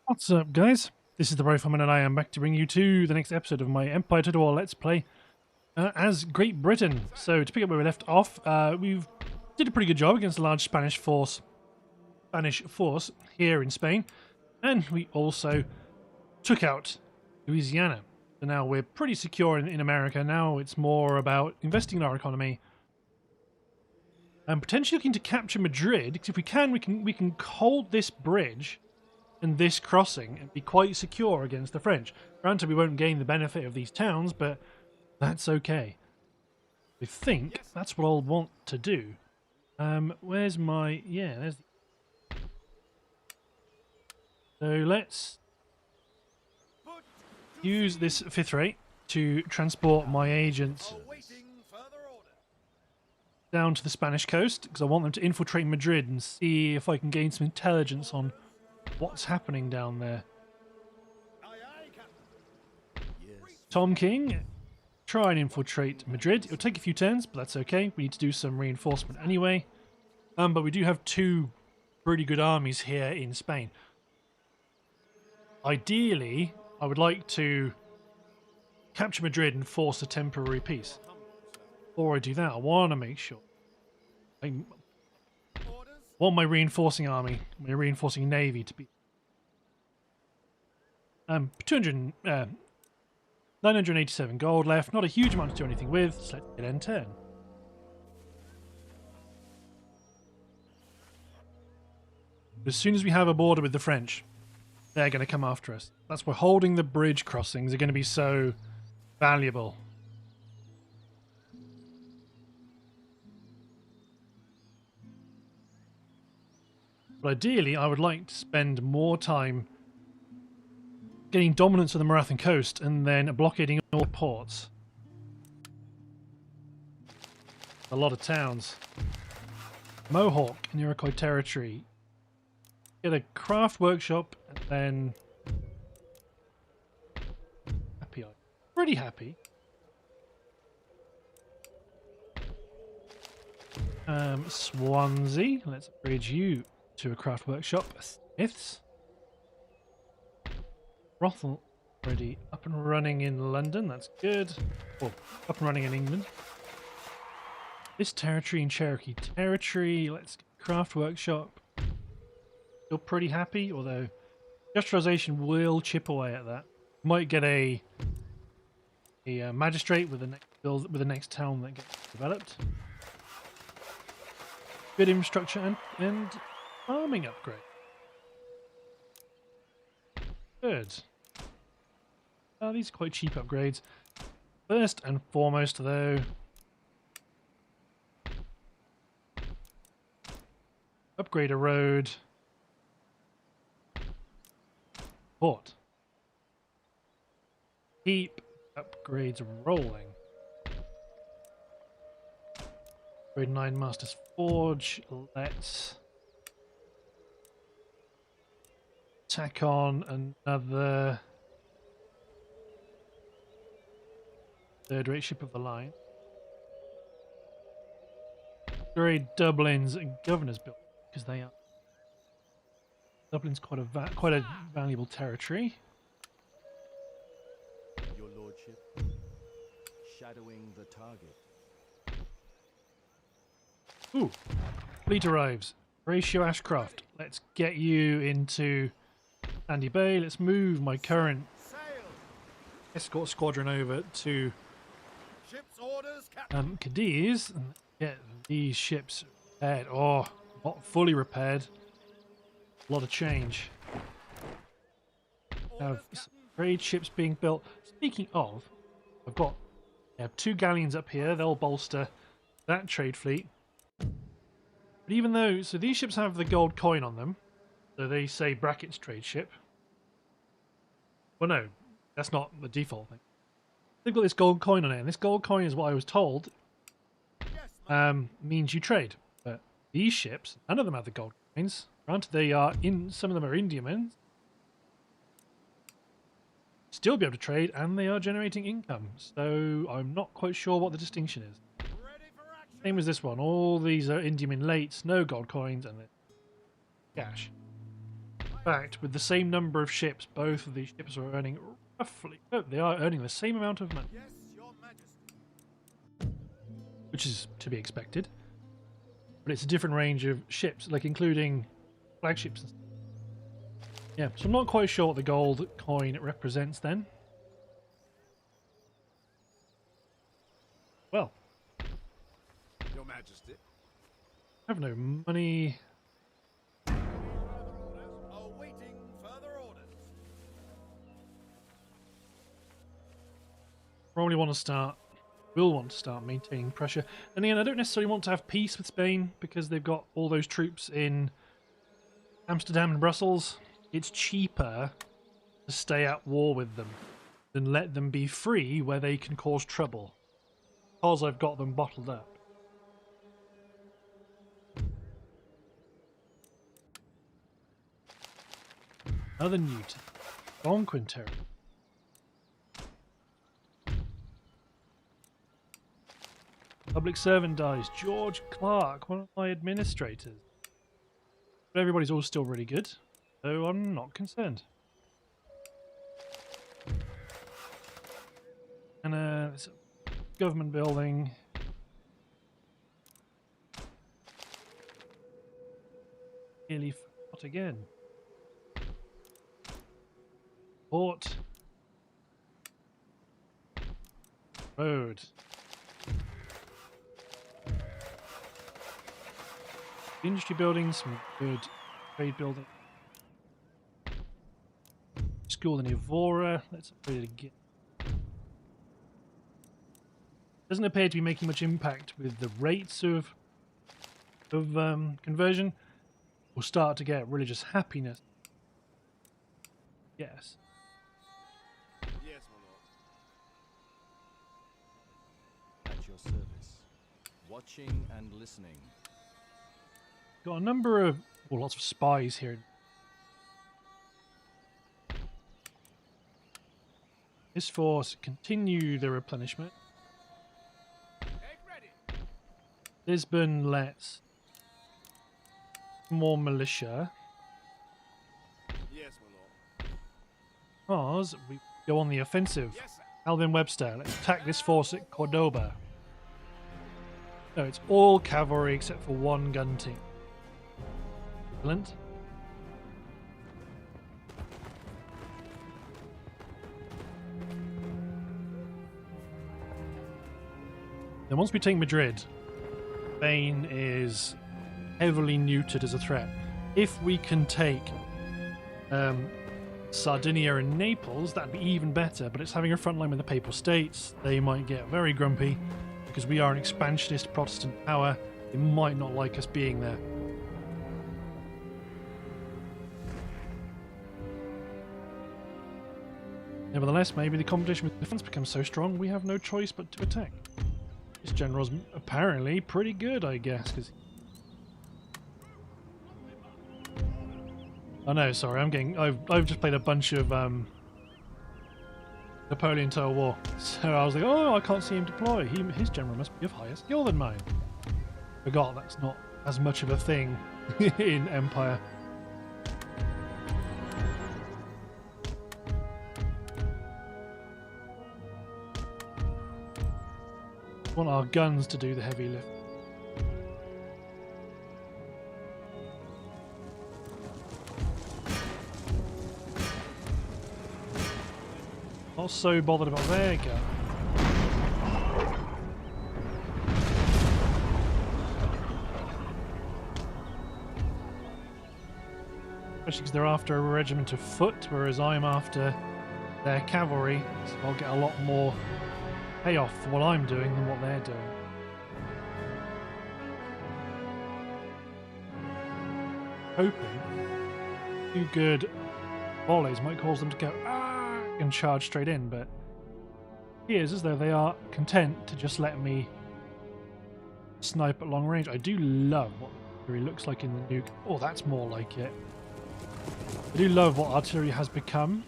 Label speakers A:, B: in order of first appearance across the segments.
A: What's up, guys? This is the Rifleman, and I am back to bring you to the next episode of my Empire Total War Let's Play as Great Britain. So, to pick up where we left off, we did a pretty good job against a large Spanish force here in Spain, and we also took out Louisiana. So now we're pretty secure in America. Now it's more about investing in our economy and potentially looking to capture Madrid. Because if we can, we can hold this bridge and this crossing and be quite secure against the French. Granted, we won't gain the benefit of these towns, but that's okay. I think that's what I'll want to do. Where's my... yeah, there's... So let's use this fifth rate to transport my agents down to the Spanish coast, because I want them to infiltrate Madrid and see if I can gain some intelligence on what's happening down there. Tom King, try and infiltrate Madrid. It'll take a few turns, but that's okay. We need to do some reinforcement anyway. But we do have two pretty good armies here in Spain. Ideally, I would like to capture Madrid and force a temporary peace. Before I do that, I want to make sure I want my reinforcing army, my reinforcing navy to be 987 gold left. Not a huge amount to do anything with. So let's get end turn. As soon as we have a border with the French, they're going to come after us. That's why holding the bridge crossings are going to be so valuable. But ideally, I would like to spend more time getting dominance of the Marathan coast and then blockading all ports. A lot of towns. Mohawk in Iroquois territory. Get a craft workshop and then... happy. Pretty happy. Swansea. Let's upgrade you to a craft workshop. Smiths. Brothel already up and running in London. That's good. Oh, up and running in England. This territory in Cherokee territory. Let's get craft workshop. Still pretty happy, although industrialization will chip away at that. Might get a magistrate with the next build with the next town that gets developed. Good infrastructure and farming upgrade. Good. These are quite cheap upgrades. First and foremost, though, upgrade a road. Port. Keep upgrades rolling. Upgrade 9 Master's Forge. Let's tack on another third-rate ship of the line. Upgrade Dublin's Governor's Building, because they are. Dublin's quite a valuable territory.
B: Your lordship, shadowing the target.
A: Ooh, fleet arrives. Horatio Ashcroft. Let's get you into Sandy Bay. Let's move my current escort squadron over to Cadiz and get these ships repaired. Oh, not fully repaired. A lot of change. Have some trade ships being built. Speaking of, I have 2 galleons up here. They'll bolster that trade fleet. But even though, so these ships have the gold coin on them, so they say brackets trade ship. Well, no, that's not the default thing. They've got this gold coin on it, and this gold coin is what I was told means you trade. But these ships, none of them have the gold coins. Granted, they are some of them are Indiamen. Still be able to trade, and they are generating income. So I'm not quite sure what the distinction is. Same as this one. All these are Indiamen lates, no gold coins, and cash. fact, with the same number of ships, both of these ships are earning roughly... Oh, they are earning the same amount of money.
B: Yes, Your Majesty.
A: Which is to be expected. But it's a different range of ships, like including flagships and stuff. Yeah, so I'm not quite sure what the gold coin represents then. Well,
B: Your Majesty.
A: I have no money.
B: Awaiting further orders.
A: Probably want to start, will want to start maintaining pressure. And again, I don't necessarily want to have peace with Spain because they've got all those troops in Amsterdam and Brussels. It's cheaper to stay at war with them than let them be free where they can cause trouble. Because I've got them bottled up. Another Newton. Bonquintero. Public servant dies. George Clark, one of my administrators. But everybody's all still really good, so I'm not concerned. And it's a government building. Nearly forgot again. Port. Road. Industry buildings, some good trade building. School in Evora. Let's upgrade it again. Doesn't appear to be making much impact with the rates of conversion. We'll start to get religious happiness. Yes.
B: Yes, my lord. At your service. Watching and listening.
A: Got a number of, well, lots of spies here. This force continue the replenishment. Lisbon lets more militia.
B: Yes, my lord.
A: Because we go on the offensive.
B: Yes, sir.
A: Alvin Webster, let's attack this force at Cordoba. No, it's all cavalry except for one gun team. Excellent. Then once we take Madrid, Spain is heavily neutered as a threat. If we can take Sardinia and Naples, that'd be even better, but it's having a front line with the Papal States. They might get very grumpy because we are an expansionist Protestant power. They might not like us being there. Nevertheless, maybe the competition with defense becomes so strong we have no choice but to attack. This general's apparently pretty good, I guess. Cause... Oh no, sorry, I've just played a bunch of Napoleon Total War, so I was like, oh, I can't see him deploy. His general must be of higher skill than mine. Forgot that's not as much of a thing in Empire. Want our guns to do the heavy lift. Not so bothered about their gun. Especially because they're after a regiment of foot, whereas I'm after their cavalry, so I'll get a lot more payoff for what I'm doing than what they're doing. Hoping 2 good volleys might cause them to go and charge straight in, but it appears as though they are content to just let me snipe at long range. I do love what artillery looks like in the nuke. Oh, that's more like it. I do love what artillery has become.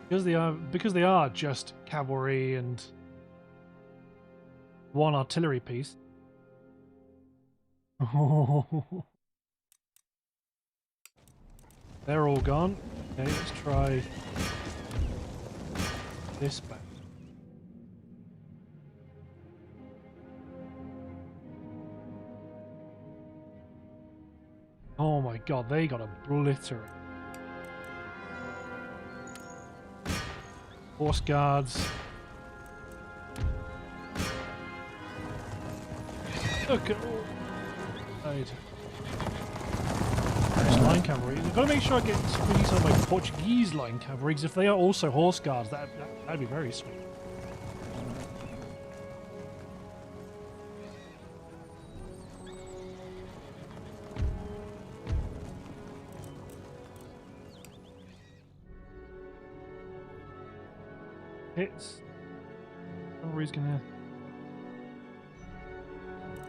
A: Because they are just cavalry and one artillery piece. They're all gone. Okay, let's try this back. Oh my god, they got obliterated. Horse guards. Look at all. Right. Line cavalry. I've got to make sure I get really some of my Portuguese line cavalry, because if they are also horse guards, that'd be very sweet. Hits. Cavalry's gonna.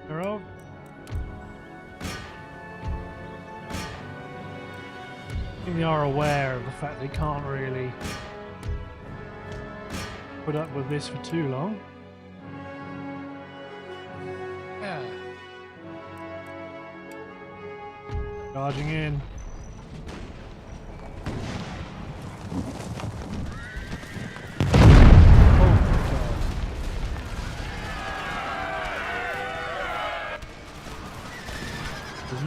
A: Thereof. I think they are aware of the fact they can't really put up with this for too long. Yeah. Charging in.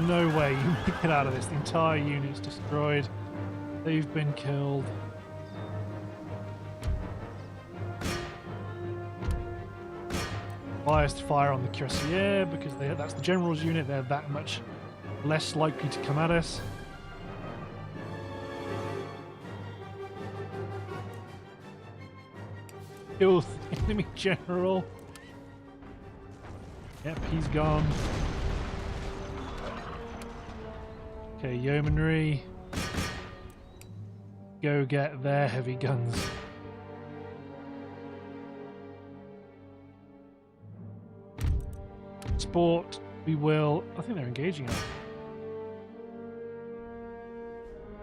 A: No way you make it out of this. The entire unit's destroyed. They've been killed. Biased fire on the cuirassier because that's the general's unit. They're that much less likely to come at us. Kill the enemy general. Yep, he's gone. Okay, yeomanry. Go get their heavy guns. Sport, we will. I think they're engaging us.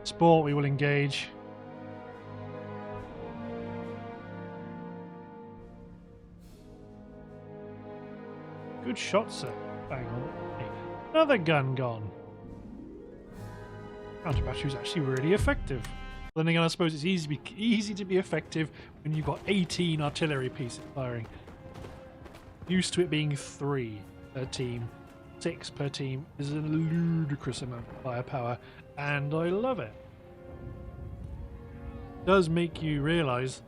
A: Sport, we will engage. Good shot, sir. Bang on. Hey, another gun gone. Counter battery is actually really effective. Then again, I suppose it's easy to be effective when you've got 18 artillery pieces firing. Used to it being 3 per team, 6 per team is a ludicrous amount of firepower, and I love it. It does make you realise,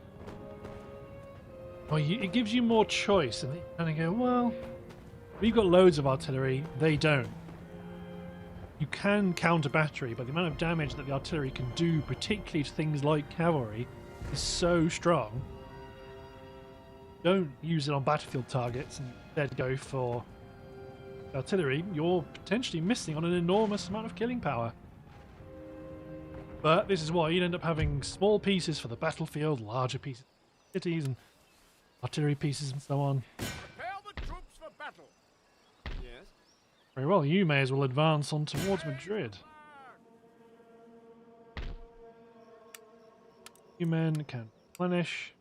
A: well, it gives you more choice, and you kind of go, well, we've got loads of artillery, they don't. You can counter battery, but the amount of damage that the artillery can do, particularly to things like cavalry, is so strong. Don't use it on battlefield targets and instead go for artillery. You're potentially missing on an enormous amount of killing power. But this is why you'd end up having small pieces for the battlefield, larger pieces for cities, and artillery pieces and so on.
C: Prepare the troops for battle. Yes.
A: Very well, you may as well advance on towards Madrid. You men can replenish.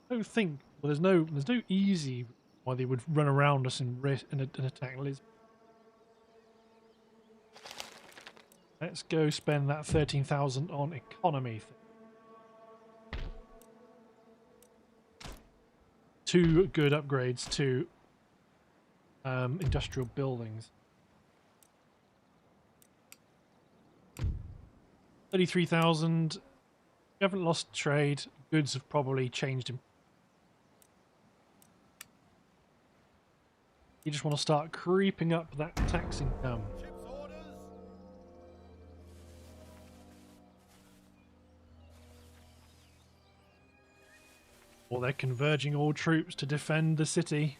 A: I don't think. Well, there's no easy why they would run around us and attack Lisbon. Let's go spend that 13,000 on economy. 2 good upgrades to industrial buildings. 33,000. We haven't lost trade. Goods have probably changed him. You just want to start creeping up that tax income.
C: Ship's orders.
A: Or they're converging all troops to defend the city.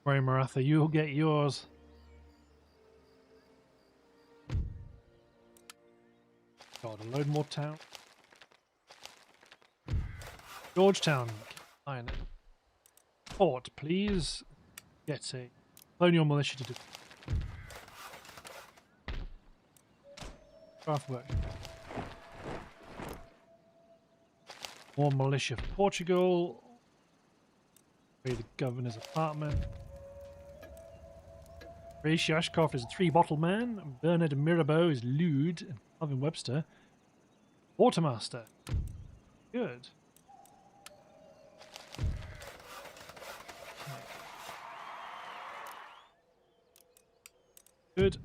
A: Right, Maratha, you'll get yours. God, a load more town. Georgetown. Iron. Port, please. Get a colonial militia to do. Craft work. More militia for Portugal. The governor's apartment. Horatio Ashcroft is a 3-bottle man. Bernard Mirabeau is lewd. And Calvin Webster, quartermaster. Good. Good.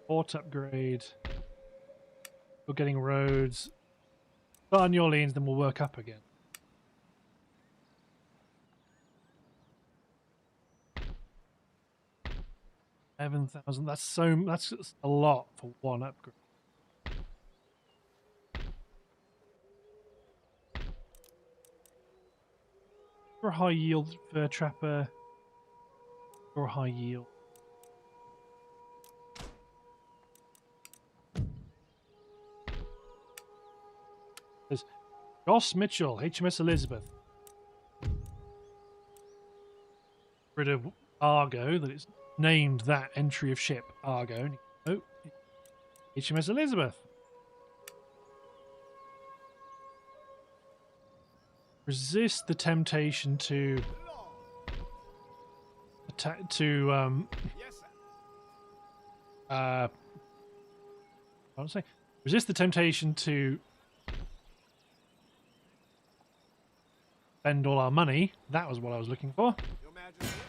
A: Port upgrade. We're getting roads. Start in New Orleans, then we'll work up again. $7,000. That's a lot for one upgrade. For a high yield fur trapper. Or high yield. There's Ross Mitchell, HMS Elizabeth. Rid of Argo, that it's named that entry of ship, Argo. Oh, HMS Elizabeth. Resist the temptation to attack
C: Yes, sir.
A: I want to say resist the temptation to spend all our money. That was what I was looking for.
C: Your Majesty.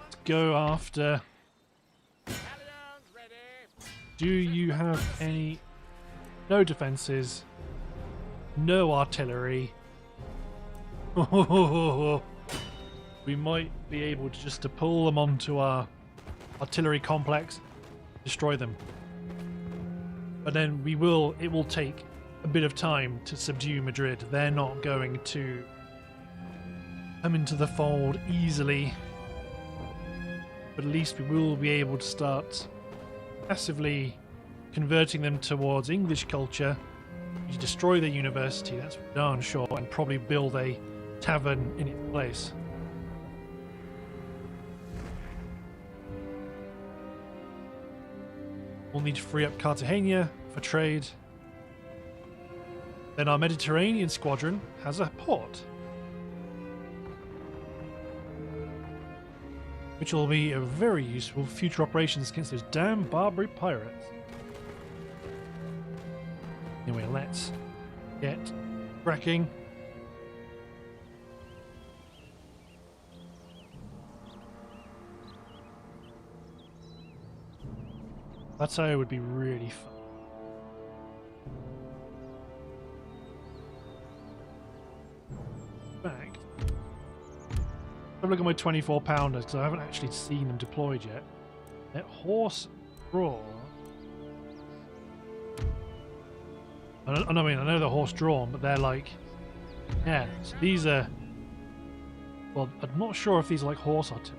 A: Let's go after.
C: Galleons ready.
A: Do you have any? No defenses. No artillery. We might be able to just to pull them onto our artillery complex, destroy them. But then it will take a bit of time to subdue Madrid. They're not going to come into the fold easily. But at least we will be able to start passively converting them towards English culture. You destroy their university, that's for darn sure, and probably build a tavern in its place. We'll need to free up Cartagena for trade. Then our Mediterranean squadron has a port, which will be a very useful for future operations against those damn Barbary pirates. Anyway, let's get cracking. Plateau would be really fun. In fact, have a look at my 24-pounders because I haven't actually seen them deployed yet. That horse draw. I know they're horse drawn, but they're like, yeah. So these are. Well, I'm not sure if these are like horse artillery.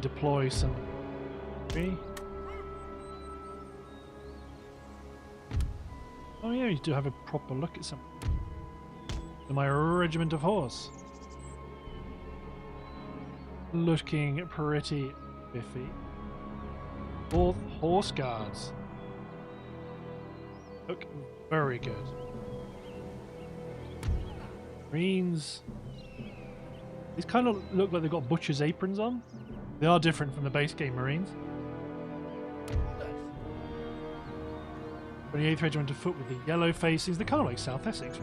A: Deploy some. Oh yeah, you do have a proper look at some. My regiment of horse. Looking pretty biffy. 4th Horse Guards. Look very good. Marines. These kind of look like they've got butcher's aprons on. They are different from the base game Marines. 28th Regiment of Foot with the yellow faces. They're kind of like South Essex.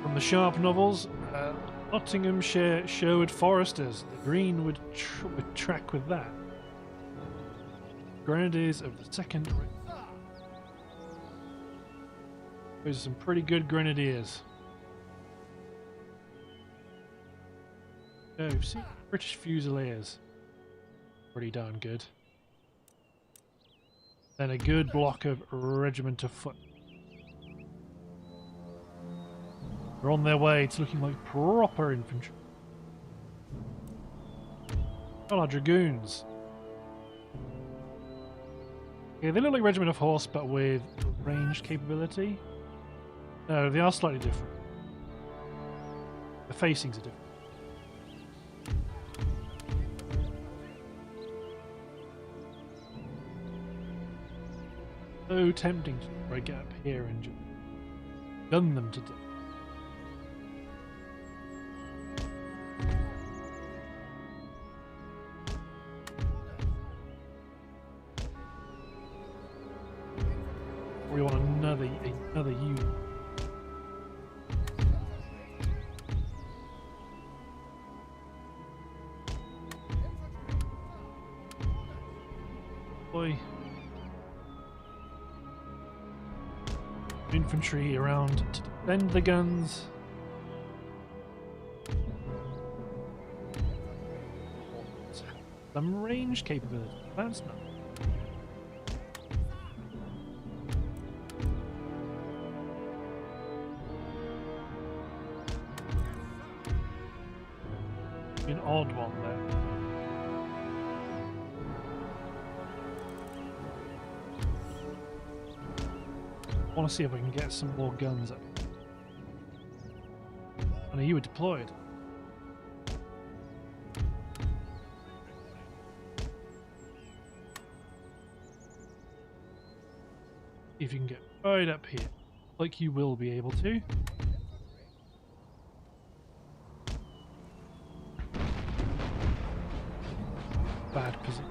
A: From the Sharp novels, Nottinghamshire Sherwood Foresters. The green would track with that. Grenadiers of the 2nd. Those are some pretty good grenadiers. Oh, see, British Fusiliers. Pretty darn good. Then a good block of regiment of foot. They're on their way. It's looking like proper infantry. Oh, our dragoons. Yeah, they look like regiment of horse, but with range capability. No, they are slightly different. The facings are different. So tempting to try get up here and just gun them to death. We want another unit. Boy. Infantry around to defend the guns. Some range capability. That's not. An odd one there. I want to see if I can get some more guns up. I know you were deployed. If you can get right up here, like you will be able to. Bad position.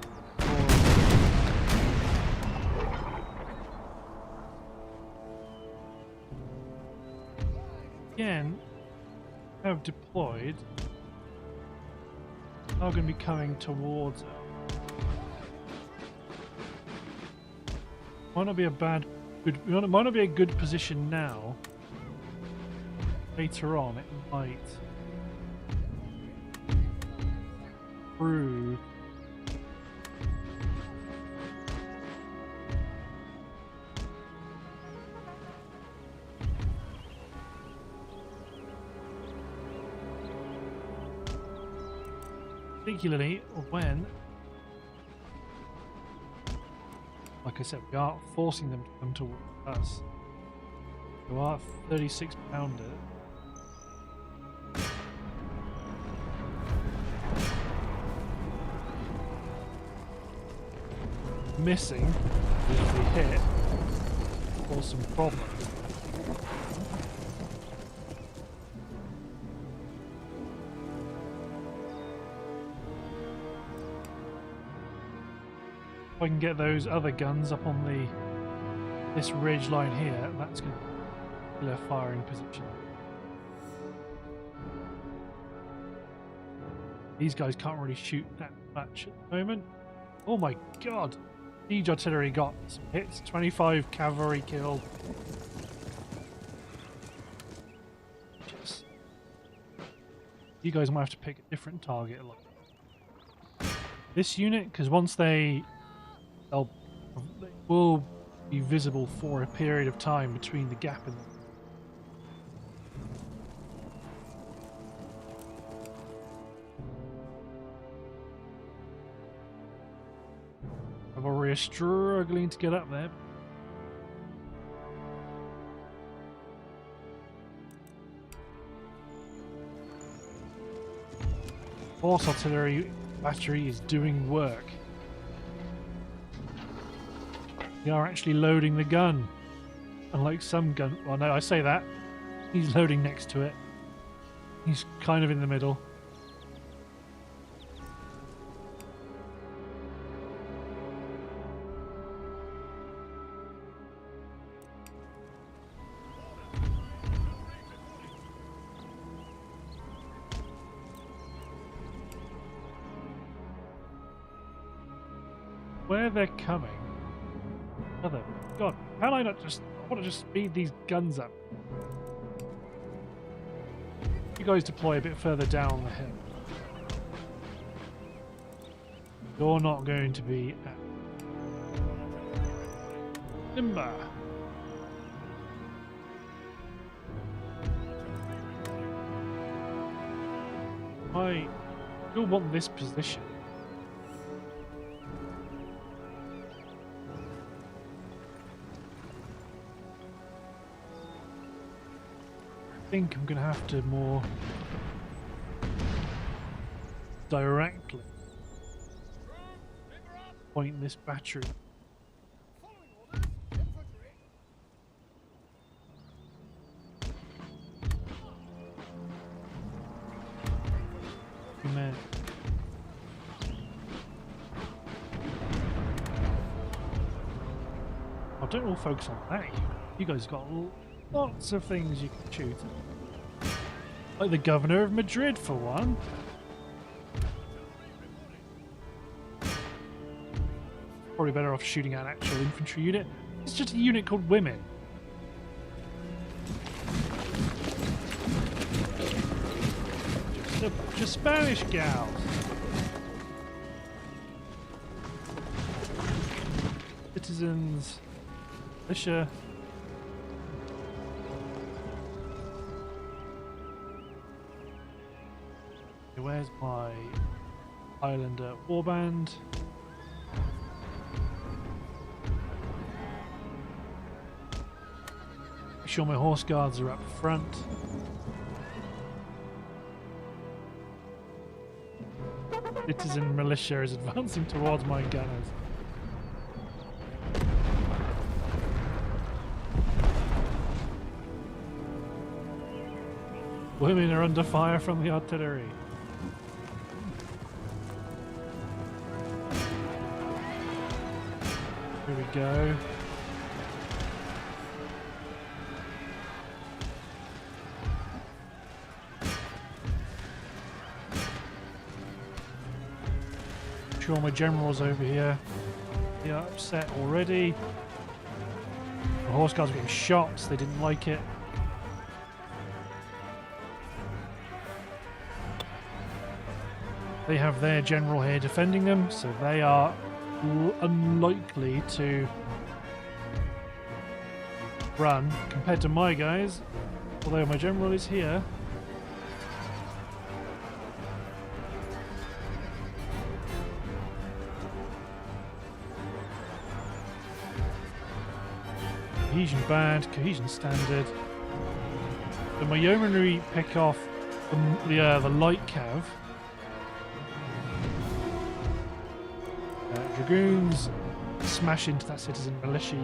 A: Again, have deployed are going to be coming towards us. Might not be a bad, good. Might not be a good position now. Later on, it might prove. Particularly when, like I said, we are forcing them to come towards us. We are 36 pounder. Missing if we hit, cause some problems. If I can get those other guns up on this ridge line here, that's going to be a firing position. These guys can't really shoot that much at the moment. Oh my god! Siege artillery got some hits, 25 cavalry killed. Just, you guys might have to pick a different target. This unit, because once they will be visible for a period of time between the gap in them. Cavalry struggling to get up there. Horse artillery battery is doing work. They are actually loading the gun. Unlike some gun... Well, no, I say that. He's loading next to it. He's kind of in the middle. Where they're coming... Other God, can I not just... I want to just speed these guns up. You guys deploy a bit further down the hill. You're not going to be at... Timber. I still want this position. I think I'm going to have to more directly point this battery.
C: Following orders. Infantry.
A: Man. Oh, don't all focus on that. You guys got lots of things you can shoot at. Like the governor of Madrid, for one. Probably better off shooting at an actual infantry unit. It's just a unit called women. Just Spanish gals. Citizens. Militia. Okay, where's my Islander warband? Make sure my horse guards are up front. Citizen militia is advancing towards my gunners. Women are under fire from the artillery. Here we go. Sure, my generals over here. They are upset already. The horse guards were getting shot, so they didn't like it. They have their general here defending them, so they are unlikely to run compared to my guys. Although my general is here. Cohesion bad, cohesion standard. So my yeomanry pick off the light cav. Dragoons smash into that citizen militia.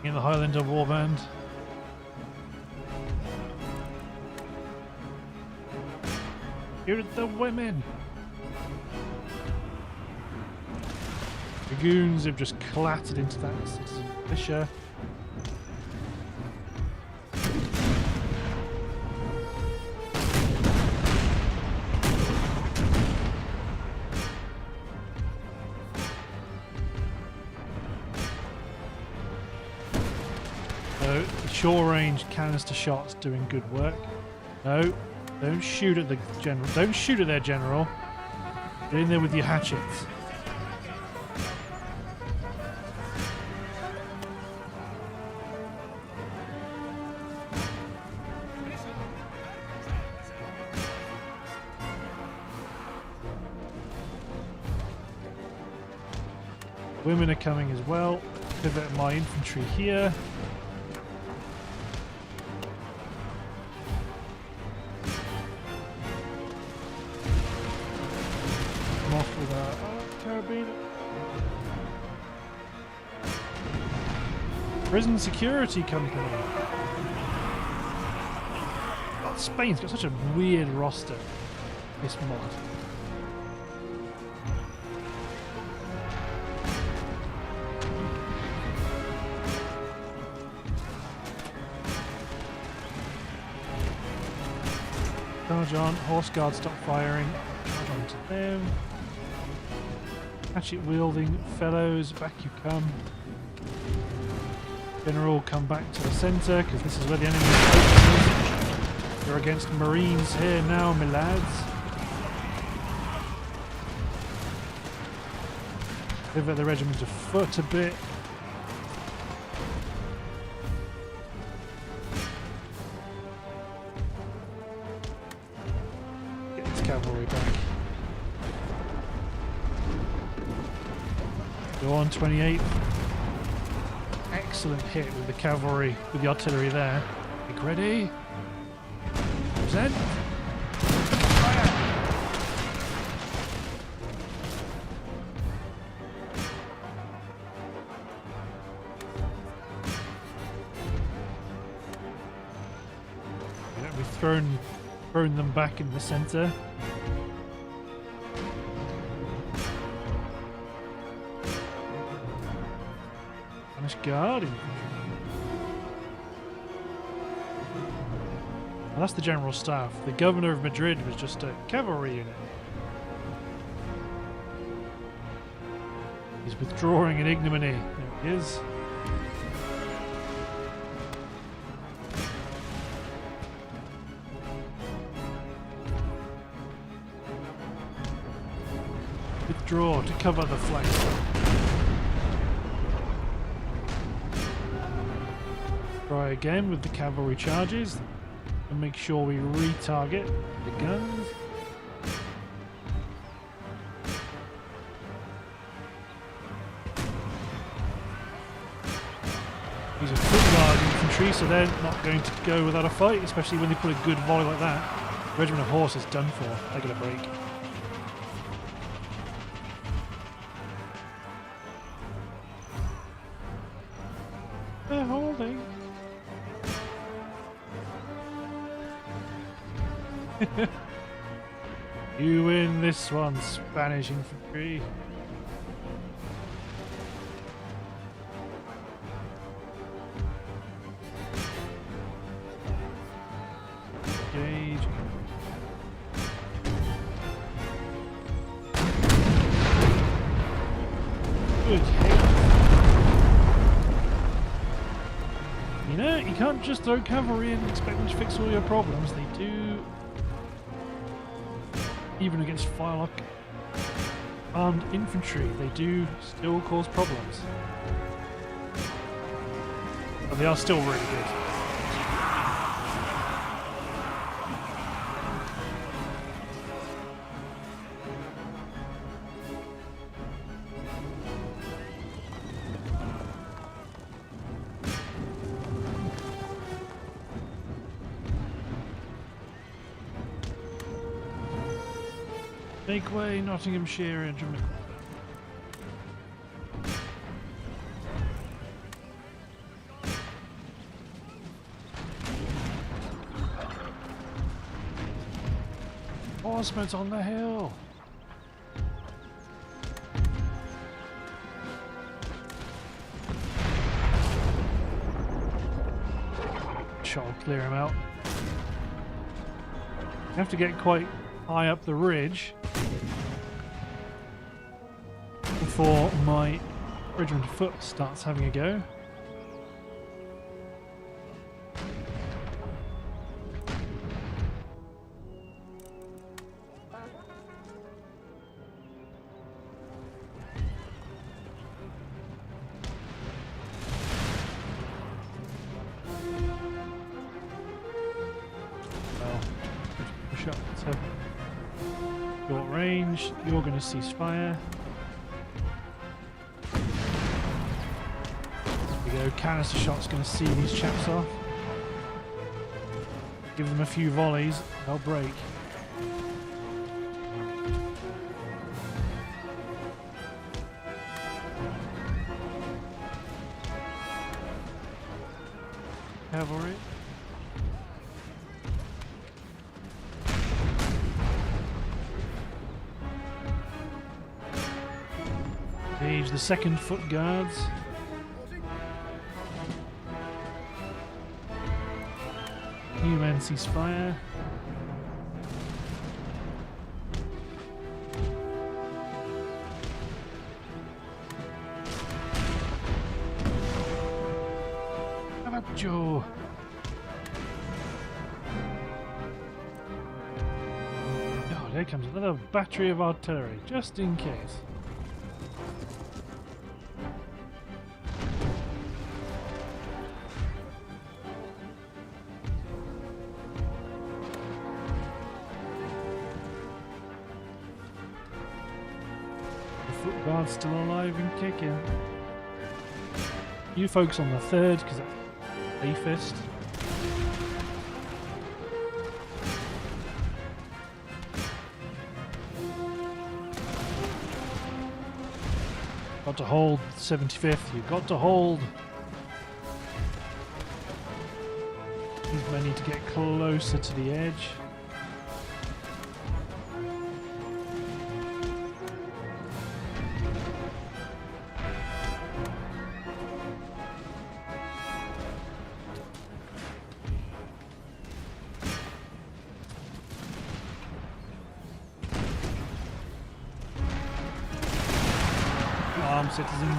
A: In the Highlander warband. Here are the women. Dragoons have just clattered into that citizen militia. So the short range canister shots doing good work. No. Don't shoot at the general. Don't shoot at their general. Get in there with your hatchets. Women are coming as well. Pivot my infantry here. Prison Security Company. Oh, Spain's got such a weird roster. This mod. Charge on. Horse guard stop firing. Charge on to them. Hatchet wielding fellows, back you come. General, come back to the centre, because this is where the enemy is. You're against Marines here now, my lads. Pivot the regiment to foot a bit. Get this cavalry back. Go on, 28th. Excellent hit with the cavalry, with the artillery there. Make ready. Present. Fire. We've thrown them back in the center. Spanish Guard. Well, that's the general staff. The governor of Madrid was just a cavalry unit. He's withdrawing in ignominy. There he is. Withdraw to cover the flank. Try again with the cavalry charges and make sure we retarget the guns. These are foot guard infantry, so they're not going to go without a fight, especially when they put a good volley like that. The regiment of horse is done for. They get a break. They're holding. You win this one, Spanish infantry. Engage. Good hit. You know, you can't just throw cavalry in and expect them to fix all your problems. They do. Even against firelock armed infantry, they do still cause problems. But they are still really good. Make way, Nottinghamshire Regiment. Horsemen's on the hill. Shot will clear him out. You have to get quite high up the ridge before my regiment of foot starts having a go. Well, push up to short range. You're going to cease fire. Canister shot's going to see these chaps off. Give them a few volleys, they'll break. Cavalry. Engage the second foot guards. New men cease fire. Have a Joe. There comes another battery of artillery, just in case. The foot guard's still alive and kicking. You focus on the third, because that's safest. Got to hold 75th, you've got to hold. These men need to get closer to the edge. Armed citizens.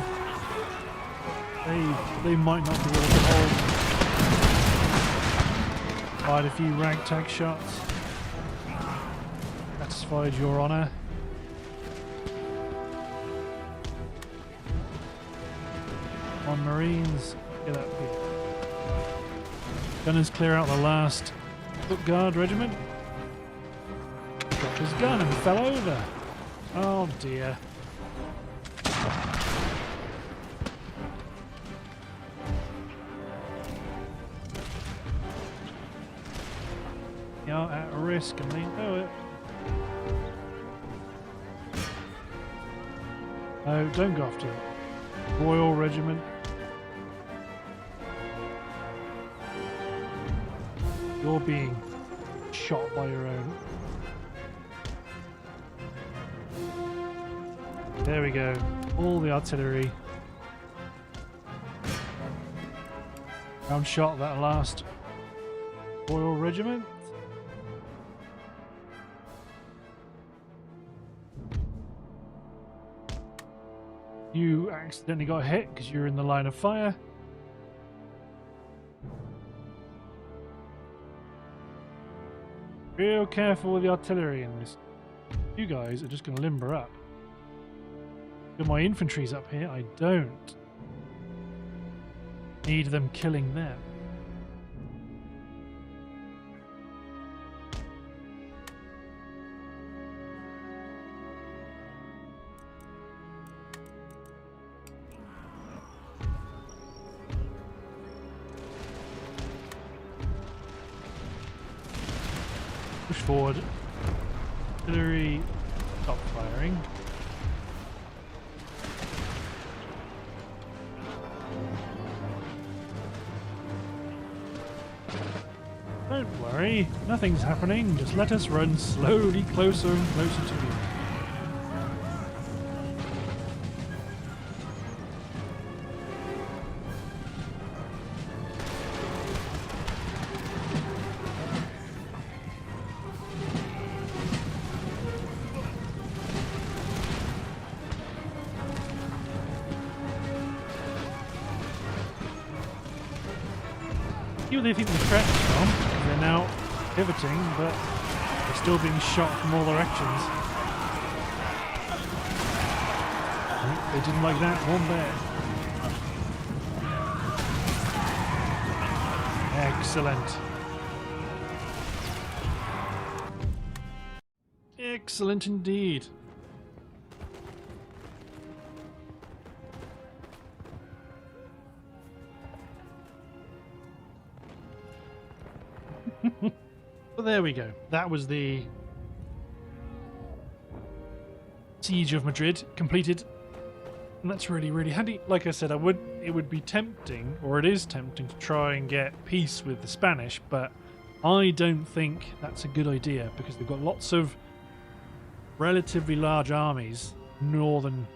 A: They might not be able to hold. Fired a few ragtag shots. Satisfied your honour. On Marines, get up here. Gunners clear out the last foot guard regiment. Dropped his gun and fell over. Oh dear. You're at risk and they know it. No, don't go after it. Royal Regiment. You're being shot by your own. There we go. All the artillery. Round shot that last Royal Regiment. You accidentally got hit because you're in the line of fire. Real careful with the artillery in this. You guys are just going to limber up. If my infantry's up here, I don't need them killing them. Push forward. Artillery, stop firing. Don't worry, nothing's happening. Just let us run slowly closer and closer to you. Where they think the threat's from, because they're now pivoting, but they're still being shot from all directions. They didn't like that one bit. Excellent. Excellent indeed. Well, there we go. That was the siege of Madrid completed. And that's really, really handy. Like I said, it would be tempting, or it is tempting, to try and get peace with the Spanish, but I don't think that's a good idea because they've got lots of relatively large armies, northern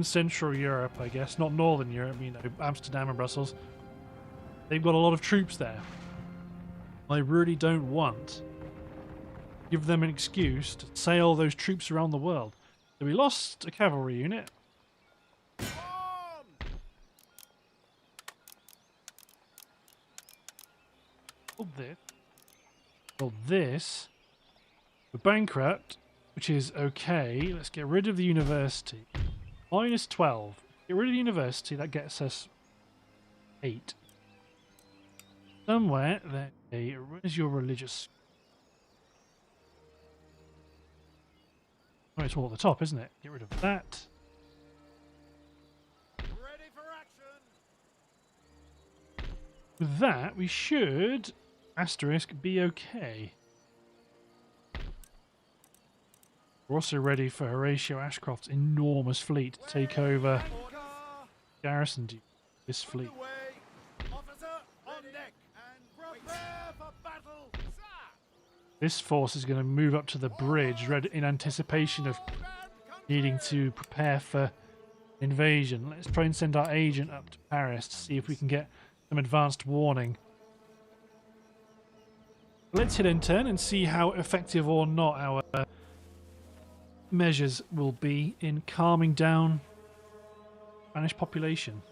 A: Central Europe, I guess, not Northern Europe, you know, Amsterdam and Brussels. They've got a lot of troops there. I really don't want to give them an excuse to sail those troops around the world. So we lost a cavalry unit. Hold this. Hold this. We're bankrupt, which is okay. Let's get rid of the university. Minus 12. Get rid of the university. That gets us 8. Somewhere there. Where's your religious? Oh, it's all at the top, isn't it? Get rid of that.
C: Ready for action.
A: With that, we should, asterisk, be okay. We're also ready for Horatio Ashcroft's enormous fleet to take over garrison duty. This fleet.
C: Underway. Officer on deck and prepare for battle. Sir.
A: This force is going to move up to the bridge in anticipation of needing to prepare for invasion. Let's try and send our agent up to Paris to see if we can get some advanced warning. Let's hit enter and see how effective or not our measures will be in calming down Spanish population.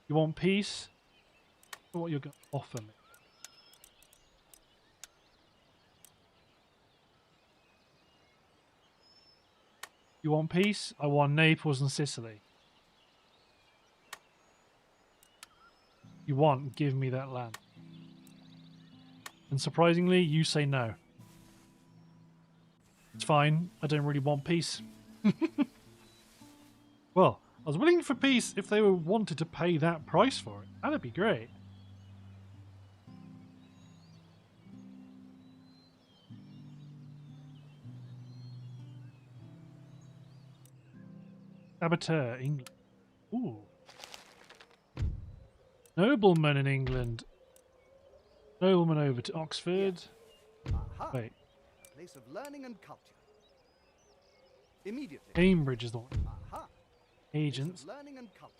A: You want peace? What you're going to offer me? You want peace? I want Naples and Sicily. You want, give me that land. And surprisingly, you say no. It's fine, I don't really want peace. Well, I was willing for peace if they wanted to pay that price for it. That'd be great. Saboteur, England. Ooh. Nobleman in England. Nobleman over to Oxford.
D: Aha.
A: Wait,
D: A place of learning and culture. Immediately.
A: Cambridge is the one.
D: Aha.
A: Agents.
D: Place of learning and culture.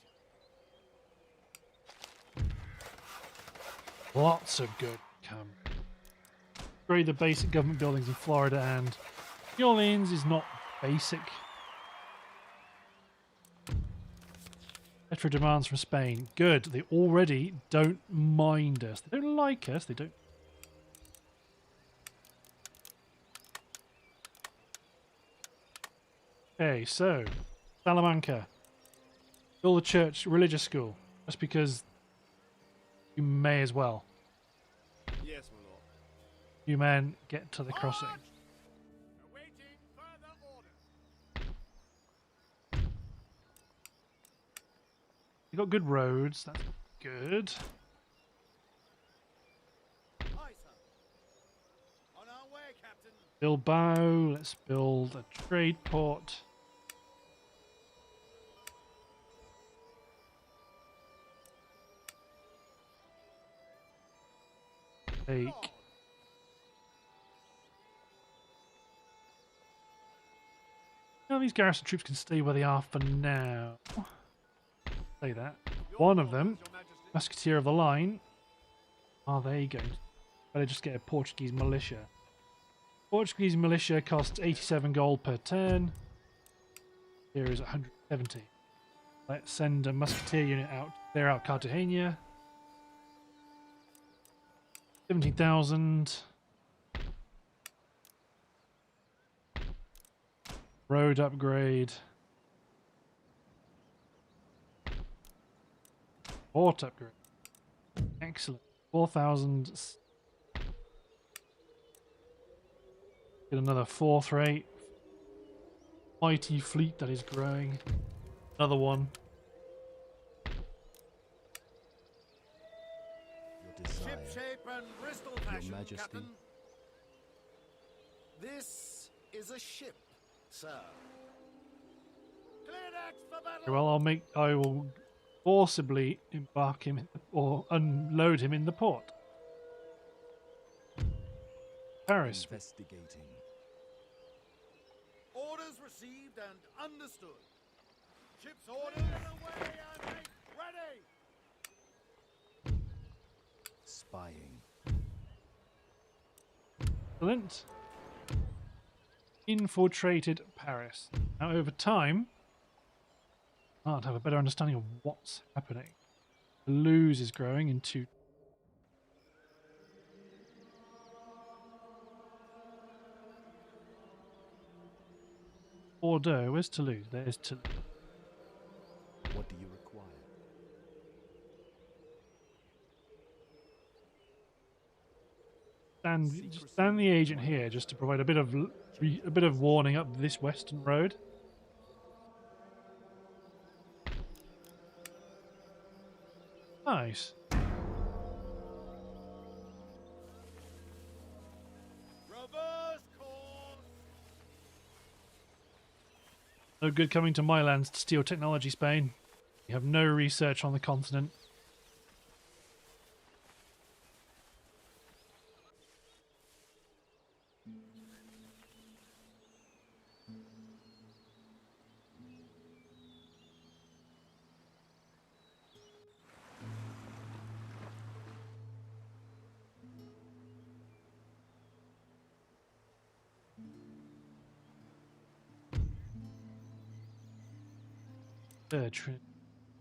A: Lots of good come. Upgrade the basic government buildings in Florida and New Orleans is not basic. Extra demands from Spain. Good. They already don't mind us. They don't like us. They don't. Okay, so Salamanca. Build a church, religious school. Just because you may as well.
C: Yes, my lord.
A: You men get to the crossing.
C: March! Awaiting further orders.
A: You got good roads. That's good.
C: Aye, sir. On our way, Captain.
A: Bilbao. Let's build a trade port. Take. Now these garrison troops can stay where they are for now. Say that. One of them,
C: Your Majesty.
A: Musketeer of the Line. Are they going? Better just get a Portuguese militia. Portuguese militia costs 87 gold per turn. Here is 170. Let's send a Musketeer unit out. Clear out Cartagena. 17,000. Road upgrade. Port upgrade. Excellent. 4,000. Get another fourth rate. Mighty fleet that is growing. Another one.
B: Your desire.
C: Ship shape and Bristol fashion,
B: Majesty.
C: Captain. This is a ship, sir. Clear decks for battle.
A: Well, I will forcibly embark him or unload him in the port. Paris.
B: Investigating.
C: Orders received and understood. Ship's ordered and away and make ready.
B: Spying.
A: Excellent. Infiltrated Paris. Now, over time, I'd have a better understanding of what's happening. Toulouse is growing in 2. Bordeaux, where's Toulouse? There's Toulouse.
B: What do you require?
A: Stand the agent here just to provide a bit of warning up this western road. Nice.
C: Reverse course.
A: No good coming to my lands to steal technology, Spain. You have no research on the continent.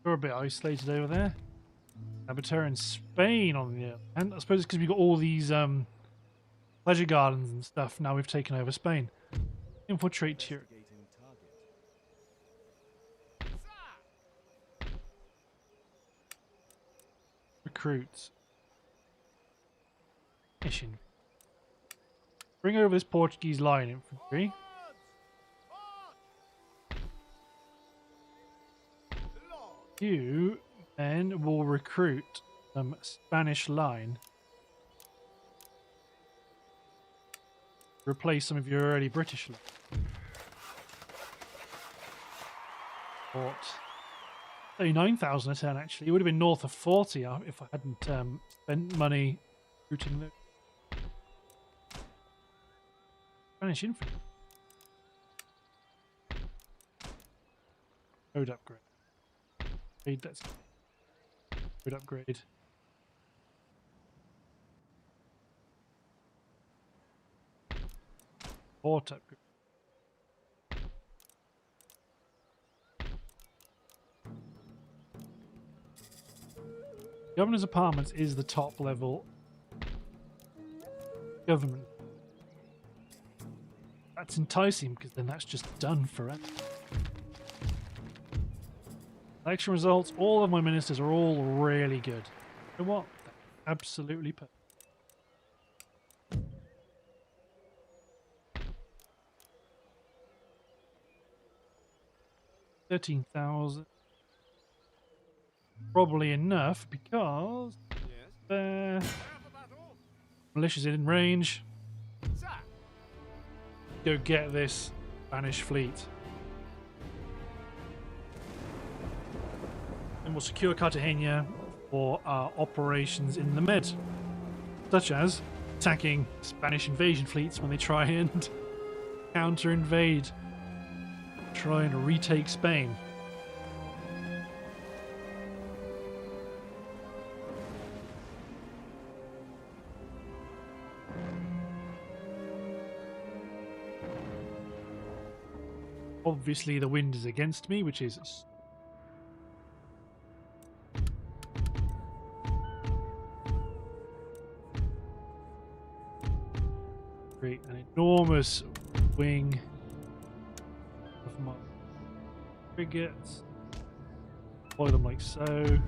A: You're a bit isolated over there. Abattoir in Spain on the and I suppose it's because we've got all these pleasure gardens and stuff. Now we've taken over Spain. Infiltrate here.
B: Investigating target.
A: Recruits. Mission. Bring over this Portuguese line infantry. You then will recruit some Spanish line. Replace some of your early British line. Fort 39,000 a turn actually. It would have been north of 40 if I hadn't spent money recruiting the Spanish infantry. Code upgrade. That's good upgrade. Port upgrade. Governor's apartments is the top level government. That's enticing because then that's just done forever. Election results, all of my ministers are all really good. You know what? Absolutely perfect. 13,000. Probably enough because militia's in range. Go get this Spanish fleet. And we'll secure Cartagena for our operations in the Med, such as attacking Spanish invasion fleets when they try and counter-invade, trying to retake Spain. Obviously the wind is against me, which is create an enormous wing of my frigates. Deploy them like so.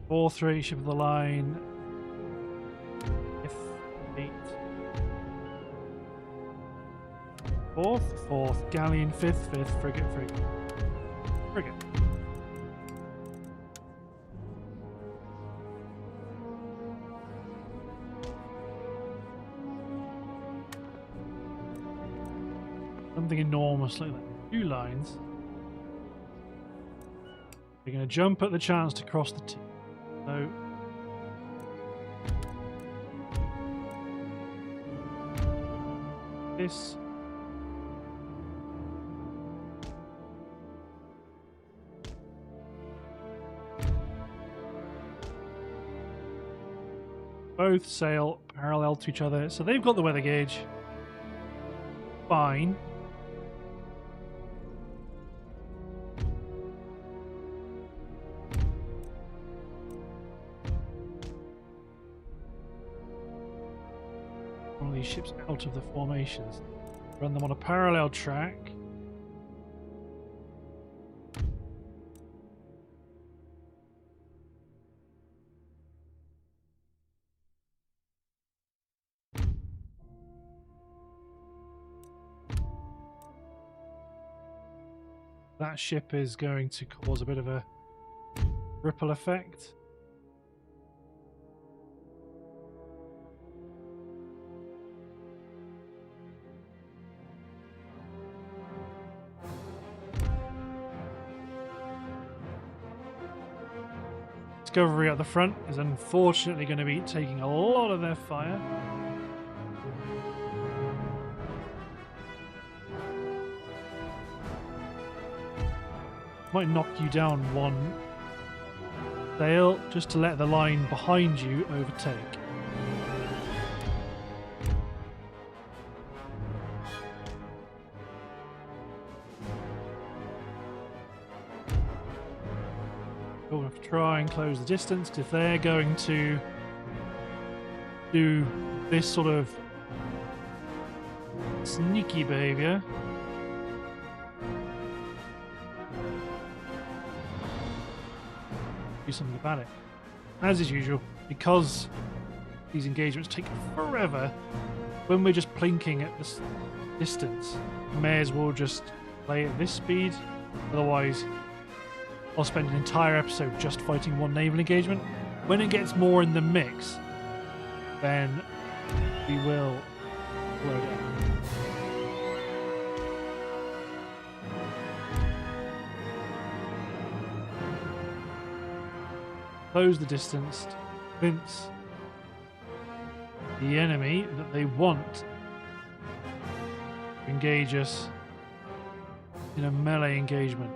A: Fourth rate ship of the line. Fifth, fourth galleon, fifth, frigate. Something enormous like that. 2 lines. They're going to jump at the chance to cross the T. So this. Both sail parallel to each other, so they've got the weather gauge. Fine. these ships out of the formations. Run them on a parallel track. That ship is going to cause a bit of a ripple effect. Discovery at the front is unfortunately going to be taking a lot of their fire. Might knock you down one sail just to let the line behind you overtake. We'll have to try and close the distance, because if they're going to do this sort of sneaky behaviour, do something about it. As is usual, because these engagements take forever, when we're just plinking at this distance, may as well just play at this speed. Otherwise, I'll spend an entire episode just fighting one naval engagement. When it gets more in the mix, then we will slow down. Close the distance to convince the enemy that they want to engage us in a melee engagement.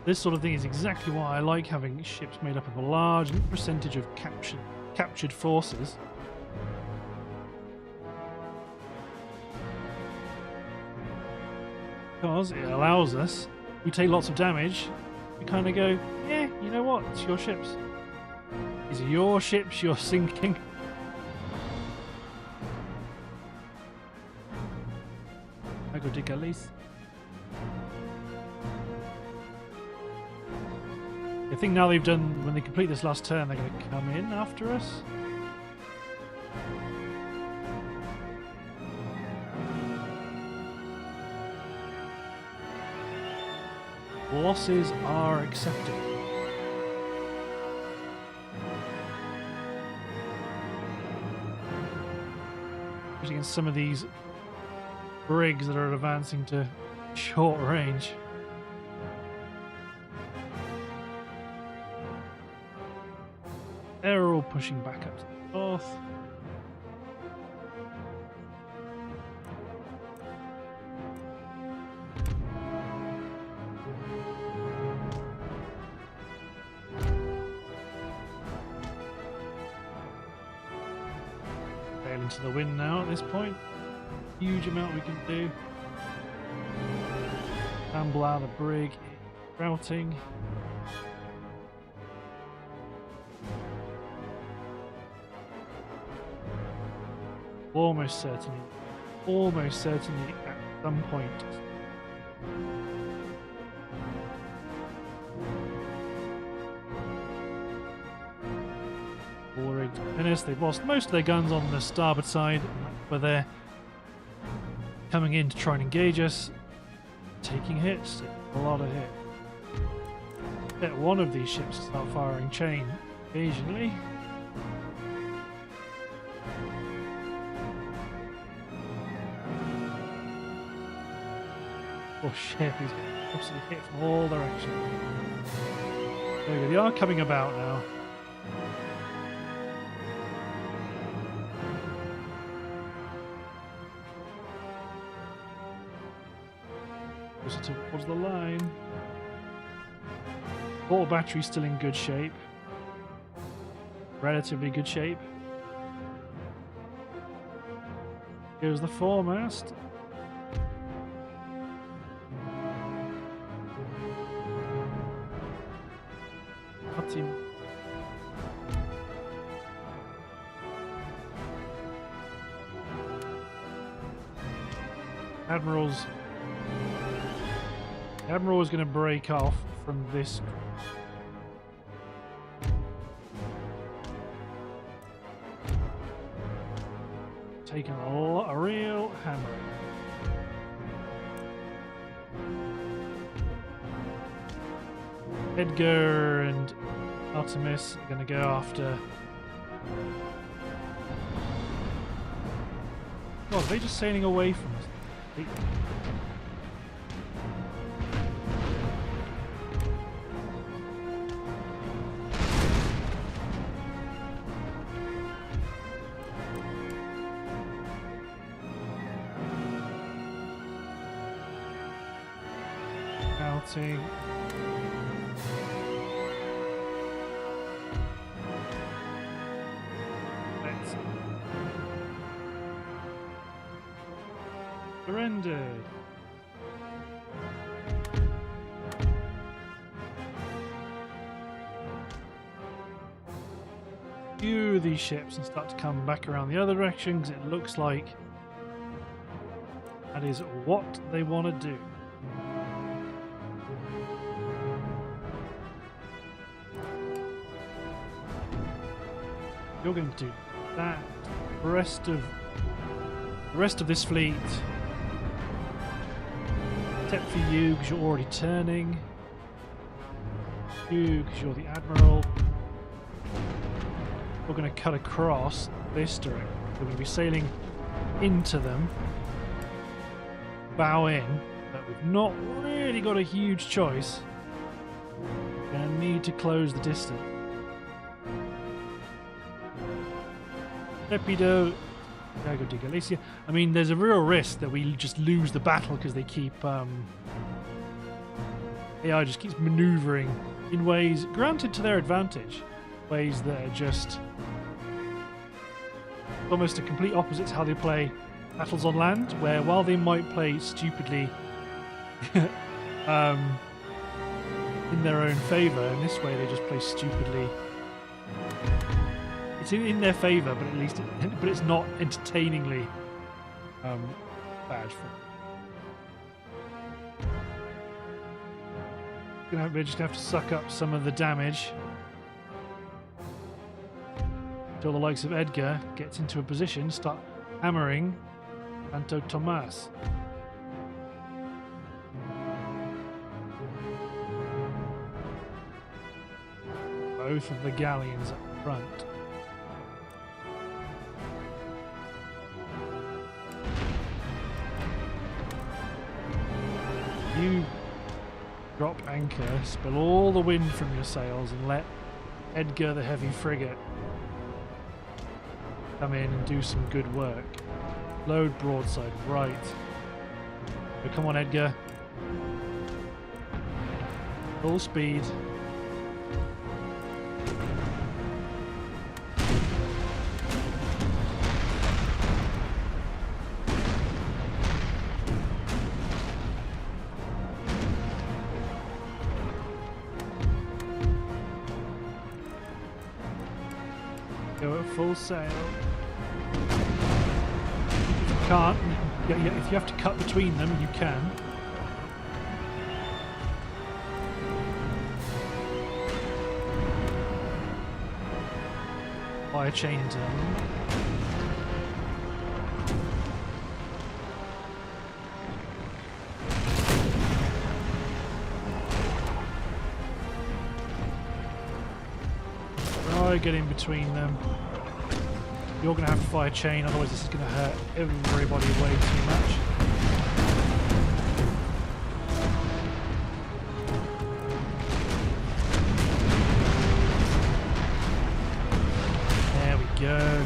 A: This sort of thing is exactly why I like having ships made up of a large percentage of captured forces. Because it allows us, we take lots of damage, we kind of go, yeah, you know what, it's your ships. These are your ships you're sinking. I go dig at least. I think now they've done, when they complete this last turn, they're going to come in after us. Losses are accepted. Against some of these brigs that are advancing to short range. They're all pushing back up to the north. Sail into the wind now at this point. Huge amount we can do. Amble out the brig, routing. Almost certainly at some point. All ready to finish. They've lost most of their guns on the starboard side, but they're coming in to try and engage us. Taking hits, a lot of hits. Get one of these ships to start firing chain occasionally. Oh shit, he's absolutely hit from all directions. There we go, they are coming about now. Closer towards the line. Water battery's still in good shape. Relatively good shape. Here's the foremast. Nothing. The Admiral is going to break off from this. Taking a real hammer. Edgar and Artemis are going to go after. God, are they just sailing away from us? Outing. Surrendered. Few of these ships and start to come back around the other direction because it looks like that is what they want to do. You're going to do that. The rest of this fleet, except for you because you're already turning. You because you're the Admiral. We're going to cut across this direction. We're going to be sailing into them, bow in, but we've not really got a huge choice. We're going to need to close the distance. Torpedo, Diego de Galicia. I mean, there's a real risk that we just lose the battle because they keep AI just keeps maneuvering in ways, granted to their advantage, ways that are just almost a complete opposite to how they play battles on land, where while they might play stupidly in their own favour, in this way they just play stupidly. It's in their favour, but at least but it's not entertainingly bad for them. We're just going to have to suck up some of the damage until the likes of Edgar gets into a position, start hammering Santo Tomas. Both of the galleons up front. You drop anchor, spill all the wind from your sails, and let Edgar the heavy frigate come in and do some good work. Load broadside right. So come on, Edgar. Full speed. Go at full sail. If you can't, if you have to cut between them, you can. Fire chain into them. Get in between them. You're going to have to fire chain, otherwise this is going to hurt everybody way too much. There we go.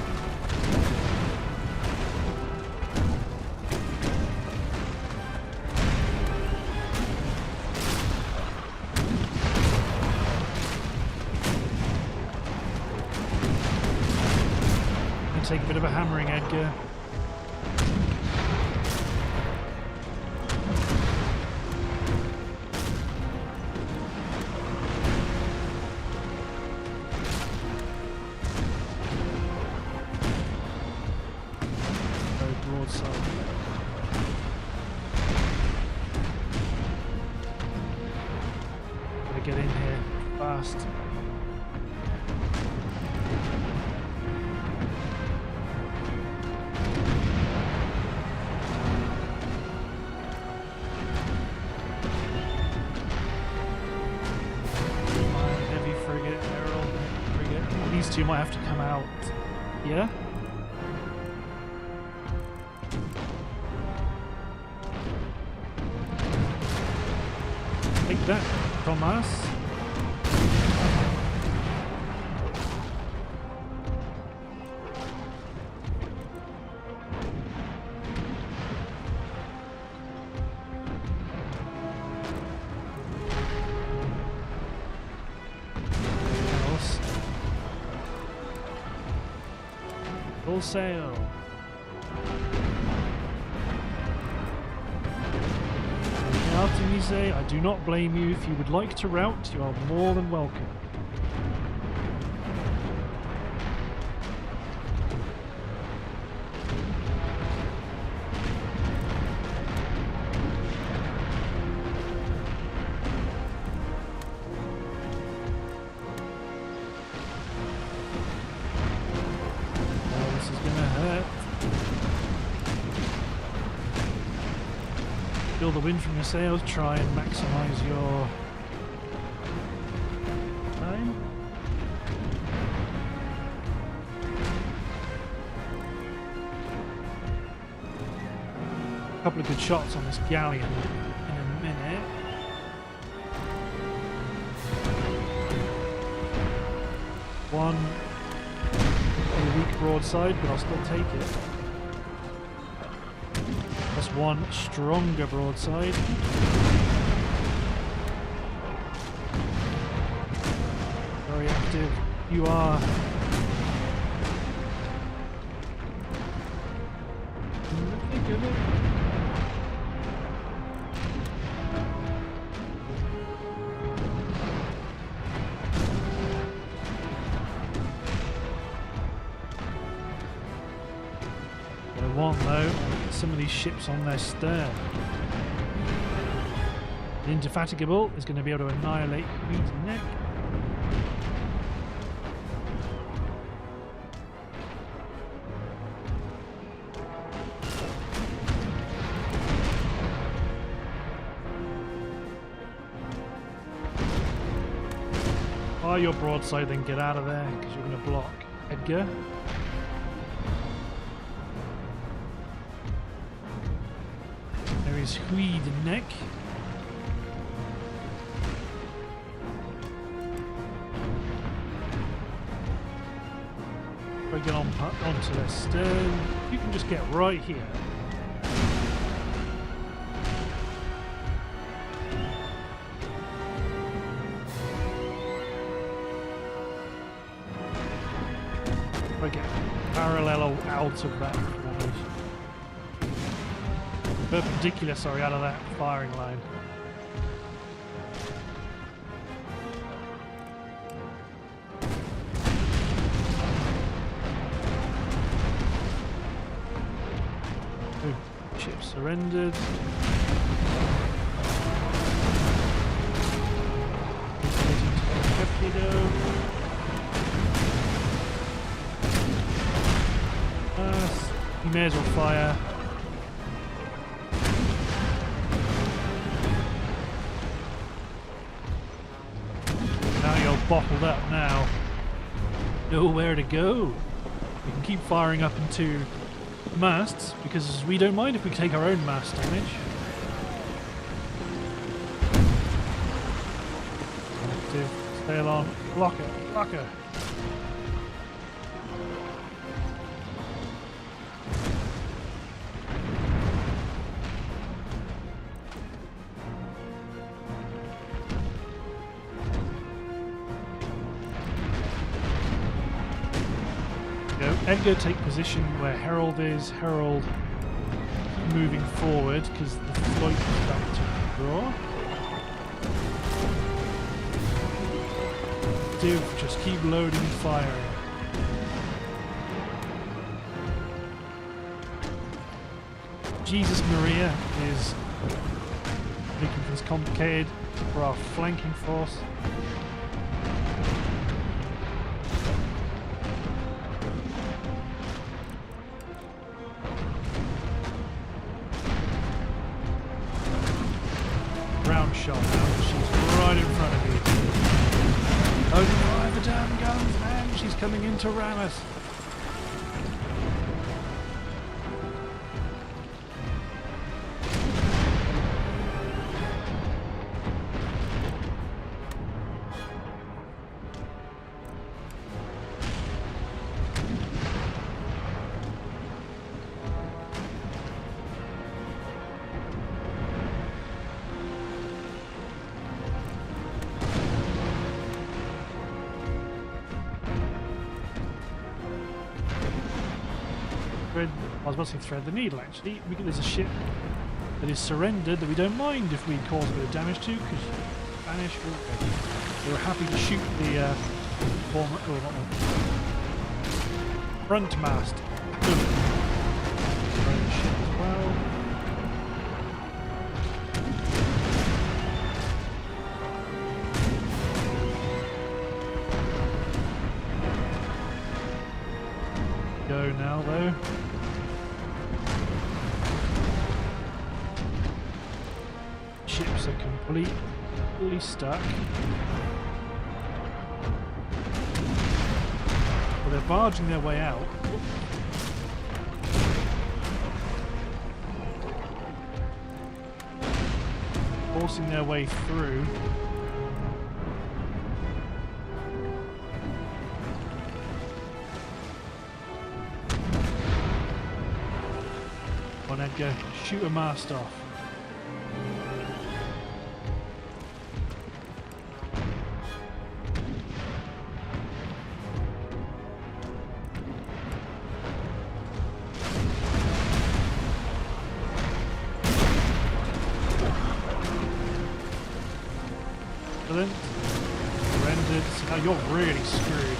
A: take a bit of a hammering, Edgar. Very broadside. Gotta get in here fast. These two might have to come out. Yeah? Take that, Thomas. Full sail. Artemise, I do not blame you. If you would like to route, you are more than welcome. Feel the wind from your sails, try and maximize your time. A couple of good shots on this galleon in a minute. One weak broadside, but I'll still take it. Plus one stronger broadside. Very active. You are. Looking good. What I want though, some of these ships on their stern. The Indefatigable is going to be able to annihilate Queen's Neck. Fire your broadside, then get out of there because you're going to block Edgar. Is Huid Neck. If I get onto their stern, you can just get right here. If I get parallel out of that formation. Perpendicular, sorry, out of that firing line. Oh, ship surrendered. You may as well fire. Bottled up now. Nowhere to go. We can keep firing up into masts because we don't mind if we take our own mast damage. Active, sail on, blocker, blocker. Edgar, take position where Herald is. Herald, keep moving forward because the flight is back to draw. Div, just keep loading and firing. Jesus Maria is making things complicated for our flanking force. Round shot now, she's right in front of you. Oh, fire the damn guns, man! She's coming in to ram us. I was about to say thread the needle actually. There's a ship that is surrendered that we don't mind if we cause a bit of damage to, because Spanish they were happy to shoot the former, oh, not one, front mast. Ship as well. Go now though. Ships are completely stuck. Well, they're barging their way out. Forcing their way through. On Edgar, shoot a mast off. Excellent. Rendered. Now you're really screwed.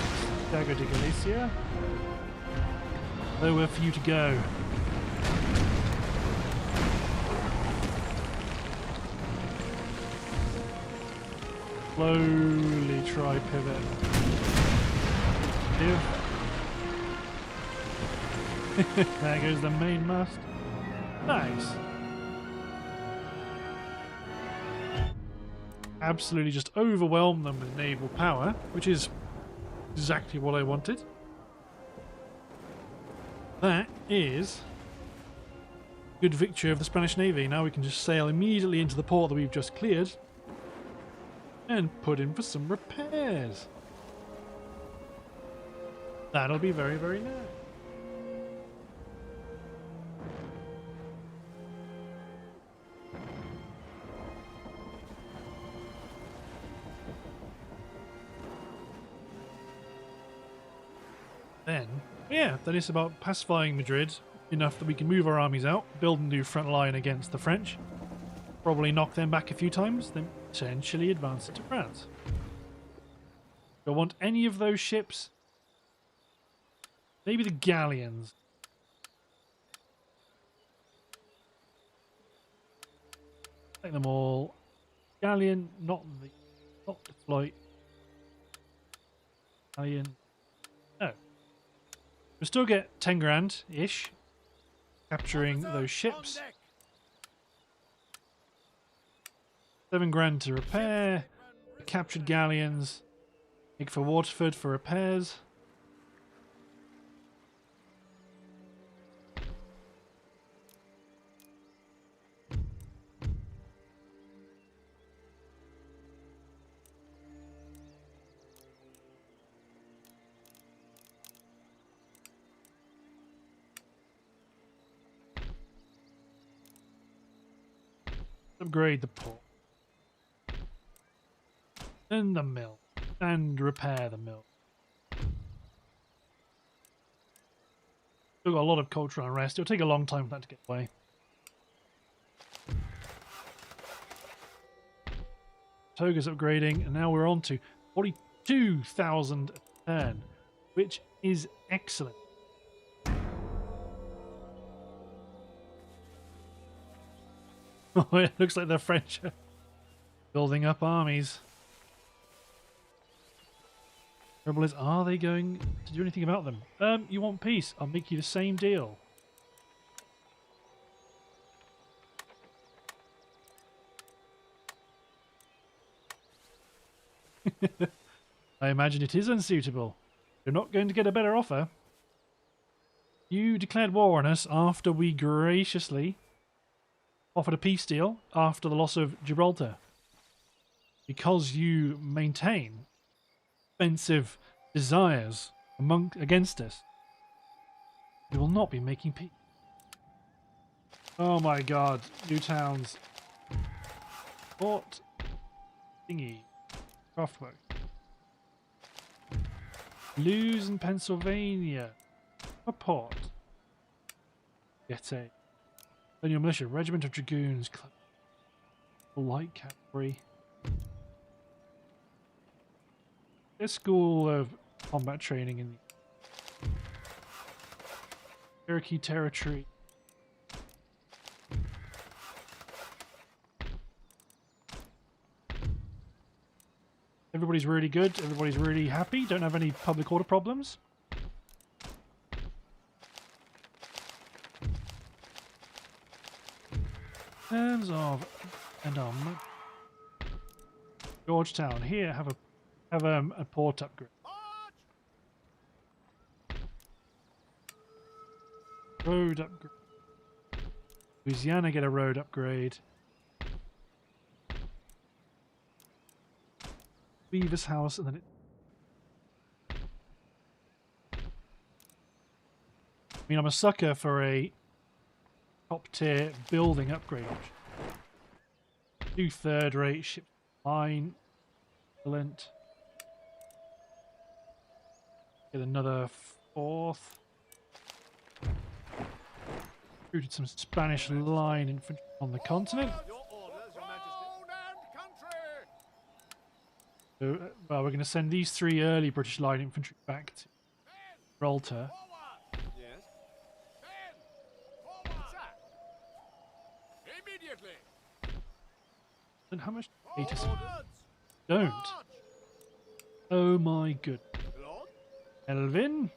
A: Dago de Galicia. Nowhere for you to go. Slowly try pivot. There goes the main mast. Nice. Absolutely just overwhelm them with naval power, which is exactly what I wanted. That is good victory of the Spanish Navy. Now we can just sail immediately into the port that we've just cleared and put in for some repairs. That'll be very, very nice. Then it's about pacifying Madrid enough that we can move our armies out, build a new front line against the French, probably knock them back a few times, then potentially advance into France. Do I want any of those ships? Maybe the galleons. Take them all. Galleon, not the flight. Galleon. No. We'll still get 10 grand-ish capturing those ships. 7 grand to repair. Captured galleons. Make for Waterford for repairs. Upgrade the port. And the mill. And repair the mill. We've got a lot of cultural unrest. It'll take a long time for that to get away. Toga's upgrading, and now we're on to 42,000 a turn, which is excellent. It looks like the French are building up armies. Trouble is, are they going to do anything about them? You want peace? I'll make you the same deal. I imagine it is unsuitable. You're not going to get a better offer. You declared war on us after we graciously offered a peace deal after the loss of Gibraltar. Because you maintain offensive desires against us, we will not be making peace. Oh my god, new towns. Port thingy. Craftwork. Lewes in Pennsylvania. A port. Get a Colonial Militia, Regiment of Dragoons, Light Cavalry. There's School of Combat Training in the Cherokee Territory. Everybody's really good. Everybody's really happy. Don't have any public order problems. In terms of Georgetown, here have a port upgrade. Road upgrade. Louisiana get a road upgrade. Beaver's house, and then it. I mean, I'm a sucker for a top tier building upgrade option. 2 third-rate ship line. Excellent. Get another 4th. Recruited some Spanish line infantry on the continent. So, well, we're going to send these 3 early British line infantry back to Gibraltar.
C: Yes. Men! Forward! Immediately!
A: And how much status?
C: Orders!
A: Don't.
C: March!
A: Oh my good.
C: Lord?
A: Elvin,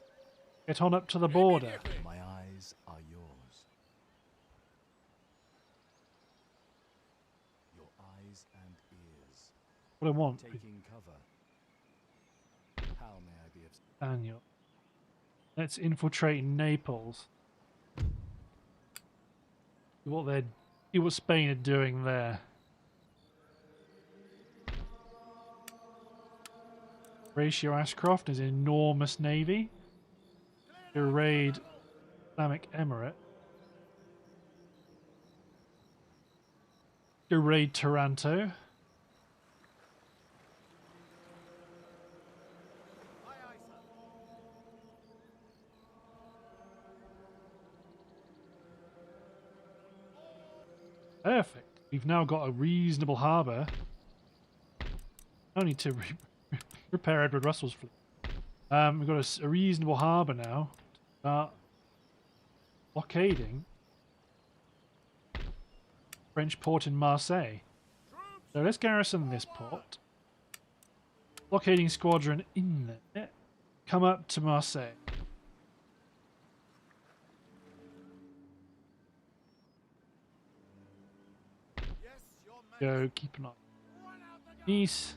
A: get on up to the border.
C: Immediately!
B: My eyes are yours. Your eyes and ears.
A: What I want with
B: Taking cover. How may I be of
A: Daniel. Let's infiltrate Naples. See what Spain are doing there. Horatio Ashcroft is an enormous navy to raid Islamic Emirate. To raid Taranto.
C: Aye, aye, sir.
A: Perfect. We've now got a reasonable harbour. I need to repair Edward Russell's fleet. We've got a reasonable harbour now to start blockading French port in Marseille. So let's garrison this port. Blockading squadron in there. Come up to Marseille.
C: Yes, your man.
A: Go, keep an eye.
C: Run out the gun.
A: Nice.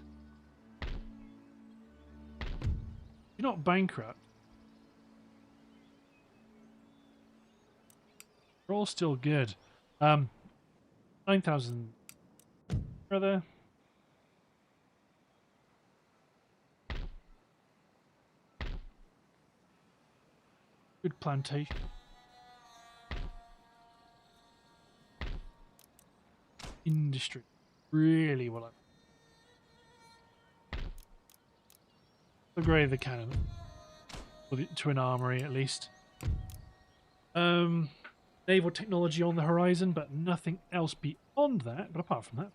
A: You're not bankrupt. We're all still good. 9,000. Brother. Good plantation. Industry. Really what I upgrade the cannon. To an armory at least. naval technology on the horizon, but nothing else beyond that. But apart from that,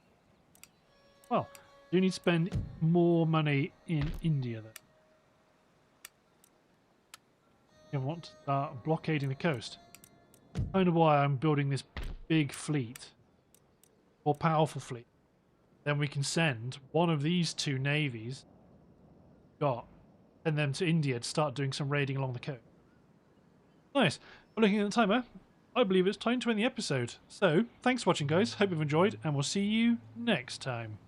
A: well, do need to spend more money in India then. I want to start blockading the coast. Kind of why I'm building this big fleet, more powerful fleet. Then we can send one of these two navies, send them to India to start doing some raiding along the coast. Nice. Well, looking at the timer, I believe it's time to end the episode. So, thanks for watching, guys. Hope you've enjoyed, and we'll see you next time.